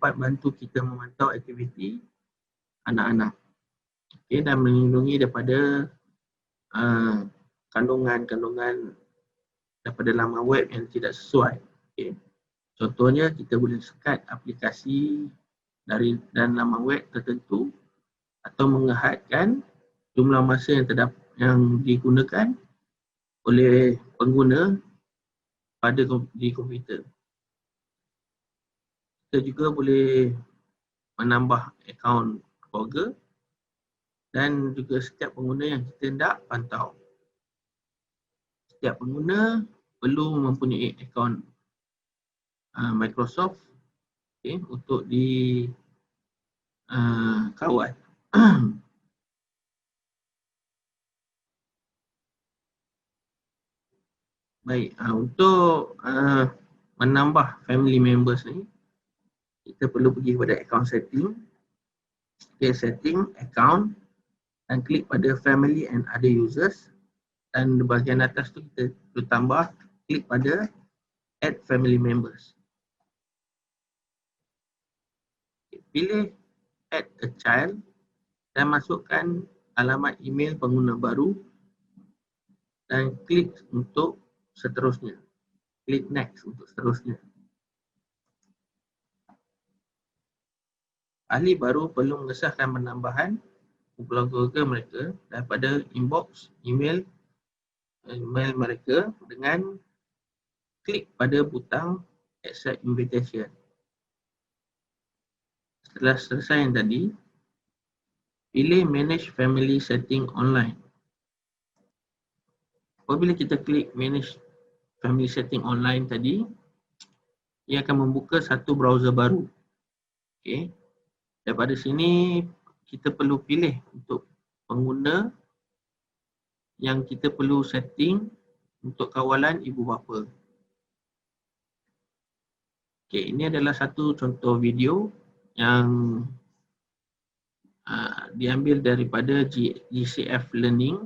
dapat bantu kita memantau aktiviti anak-anak. Okay, dan melindungi daripada kandungan-kandungan daripada laman web yang tidak sesuai. Okay. Contohnya, kita boleh sekat aplikasi dan laman web tertentu atau mengehadkan jumlah masa yang digunakan oleh pengguna di komputer. Kita juga boleh menambah akaun keluarga dan juga setiap pengguna yang kita hendak pantau. Setiap pengguna perlu mempunyai akaun Microsoft untuk dikawal. Baik, untuk menambah family members ni, kita perlu pergi kepada account setting. Setting, account, dan klik pada family and other users. Dan di bahagian atas tu kita perlu tambah, klik pada add family members. Pilih add a child dan masukkan alamat email pengguna baru dan klik untuk seterusnya. Klik next untuk seterusnya. Ahli baru perlu mengesahkan penambahan kumpulan keluarga mereka daripada inbox email mereka dengan klik pada butang accept invitation. Setelah selesai yang tadi, pilih manage family setting online. Apabila kita klik manage family setting online tadi, ia akan membuka satu browser baru. Okey. Daripada sini kita perlu pilih untuk pengguna yang kita perlu setting untuk kawalan ibu bapa. Okey, ini adalah satu contoh video yang diambil daripada GCF Learning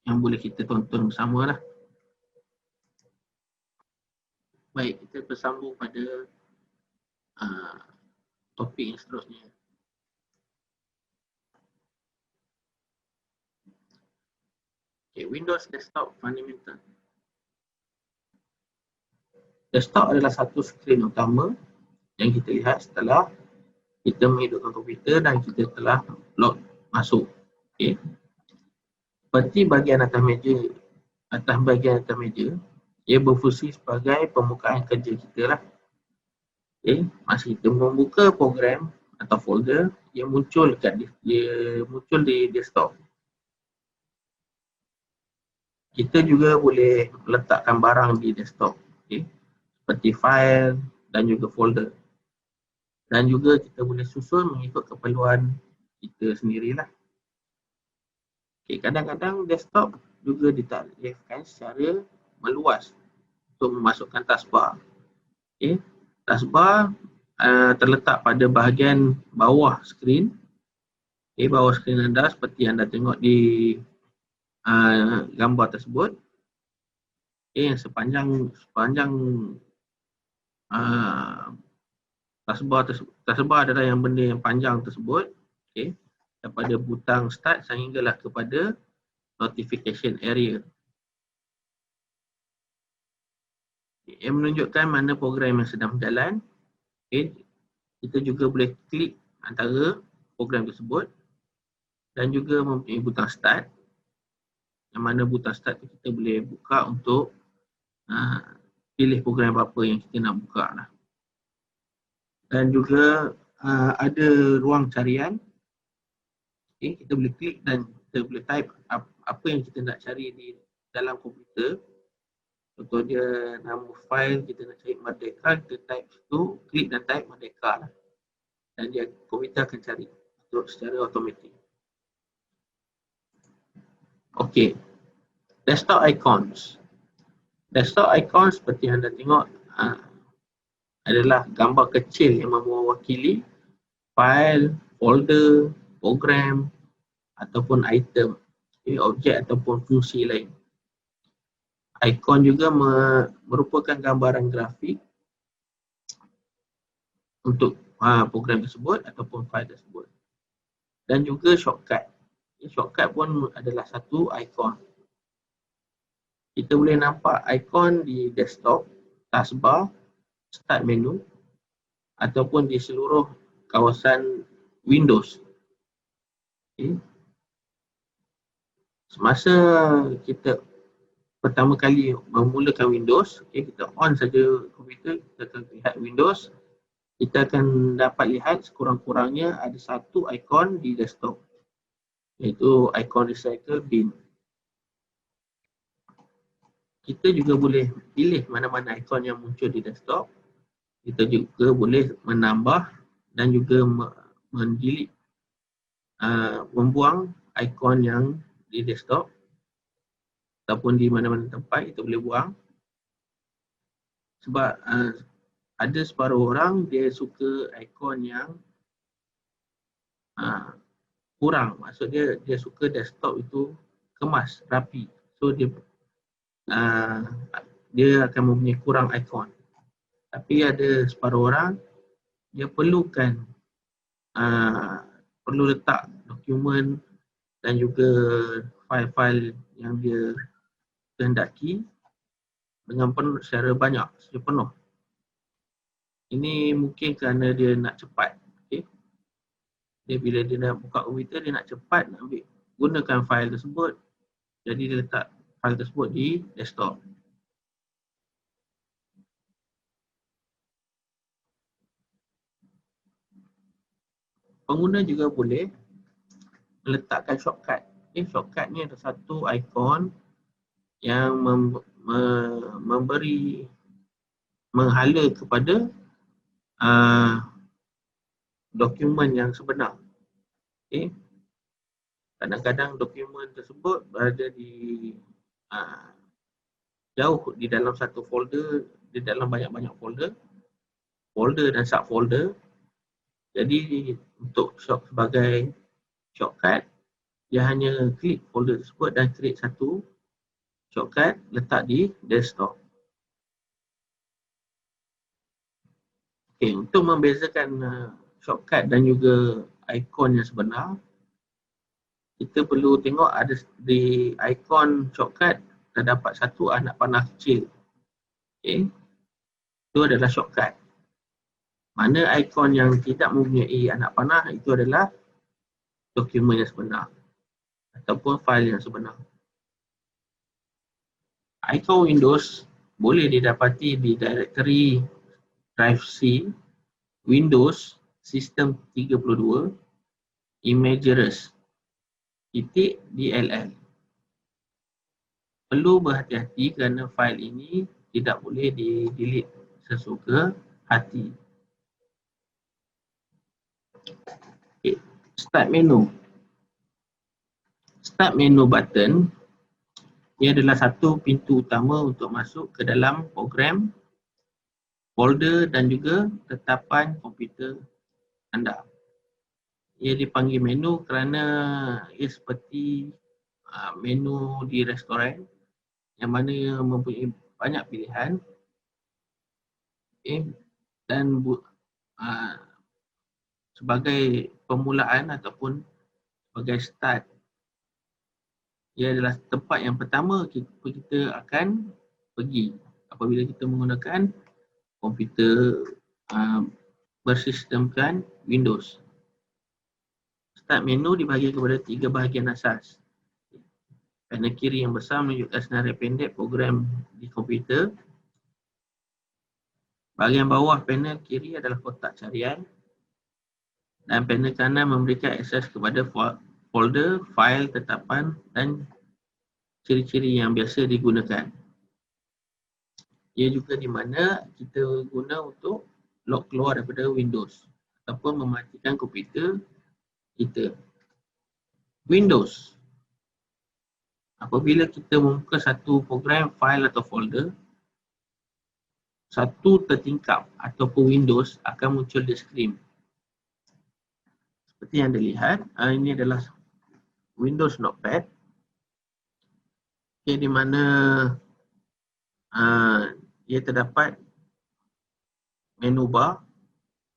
yang boleh kita tonton bersama lah. Baik, kita bersambung pada topik yang seterusnya. Okay, Windows Desktop Fundamental. Desktop adalah satu skrin utama yang kita lihat setelah kita menghidupkan komputer dan kita telah log masuk. Okay. Seperti bahagian atas meja, ia berfungsi sebagai permukaan kerja kita lah. Okay. Masa kita membuka program atau folder, ia muncul di desktop. Kita juga boleh meletakkan barang di desktop, okay. Seperti file dan juga folder. Dan juga kita boleh susun mengikut keperluan kita sendirilah. Okay. Kadang-kadang desktop juga ditakdirkan secara meluas untuk memasukkan taskbar. Okay. Taskbar terletak pada bahagian bawah skrin. Okay, bawah skrin anda seperti anda tengok di gambar tersebut. Okay, sepanjang taskbar adalah yang benda yang panjang tersebut. Okay, daripada butang start sehinggalah kepada notification area. Ia menunjukkan mana program yang sedang berjalan. Okay. Kita juga boleh klik antara program tersebut dan juga mempunyai butang start. Yang mana butang start tu kita boleh buka untuk pilih program apa yang kita nak buka lah. Dan juga ada ruang carian. Okay. Kita boleh klik dan kita boleh type apa yang kita nak cari di dalam komputer. Contoh dia nama file kita nak cari Merdeka, kita type situ, klik dan type Merdeka lah. Dan komputer akan cari secara automatik. Okey. Desktop icons. Desktop icons seperti anda tengok adalah gambar kecil yang mewakili file, folder, program ataupun item, objek ataupun fungsi lain. Ikon juga merupakan gambaran grafik untuk program tersebut ataupun file tersebut. Dan juga shortcut. Shortcut pun adalah satu ikon. Kita boleh nampak ikon di desktop, taskbar, start menu ataupun di seluruh kawasan Windows. Okay. Semasa kita pertama kali memulakan Windows, kita on saja komputer, kita akan lihat Windows, kita akan dapat lihat sekurang-kurangnya ada satu ikon di desktop, iaitu ikon recycle bin. Kita juga boleh pilih mana-mana ikon yang muncul di desktop. Kita juga boleh menambah dan juga mendelete, membuang ikon yang di desktop ataupun di mana-mana tempat kita boleh buang. Sebab ada separuh orang dia suka ikon yang kurang. Maksud dia suka desktop itu kemas, rapi. So dia akan mempunyai kurang ikon. Tapi ada separuh orang dia perlukan perlu letak dokumen dan juga file-file yang dia kehendaki dengan penuh, secara banyak, secara penuh. Ini mungkin kerana dia nak cepat. Okay? Bila dia nak buka komputer, dia nak cepat nak ambil, gunakan file tersebut. Jadi dia letak file tersebut di desktop. Pengguna juga boleh meletakkan shortcut. Shortcut ni ada satu ikon yang menghala kepada dokumen yang sebenar. Kadang-kadang dokumen tersebut berada di jauh di dalam satu folder, di dalam banyak-banyak folder dan subfolder. Jadi untuk sebagai shortcut, dia hanya klik folder tersebut dan create satu shortcut, letak di desktop. Untuk membezakan shortcut dan juga ikon yang sebenar, kita perlu tengok ada di ikon shortcut terdapat satu anak panah kecil. Itu adalah shortcut. Mana ikon yang tidak mempunyai anak panah itu adalah dokumen yang sebenar ataupun file yang sebenar. Ikon Windows boleh didapati di directory drive C, Windows, System 32, Images, .dll. Perlu berhati-hati kerana file ini tidak boleh di-delete sesuka hati. Start menu. Start menu button ia adalah satu pintu utama untuk masuk ke dalam program, folder dan juga tetapan komputer anda. Ia dipanggil menu kerana ia seperti menu di restoran yang mana mempunyai banyak pilihan dan sebagai permulaan ataupun sebagai start, ia adalah tempat yang pertama kita akan pergi apabila kita menggunakan komputer bersistemkan Windows. Start menu dibahagi kepada 3 bahagian asas. Panel kiri yang besar menunjukkan senarai pendek program di komputer. Bahagian bawah panel kiri adalah kotak carian. Dan panel kanan memberikan akses kepada folder, fail, tetapan dan ciri-ciri yang biasa digunakan. Ia juga di mana kita guna untuk log keluar daripada Windows ataupun mematikan komputer kita. Windows. Apabila kita membuka satu program, file atau folder, satu tertingkap ataupun Windows akan muncul di skrin. Seperti yang anda lihat, ini adalah Windows Notepad. Di mana ia terdapat menu bar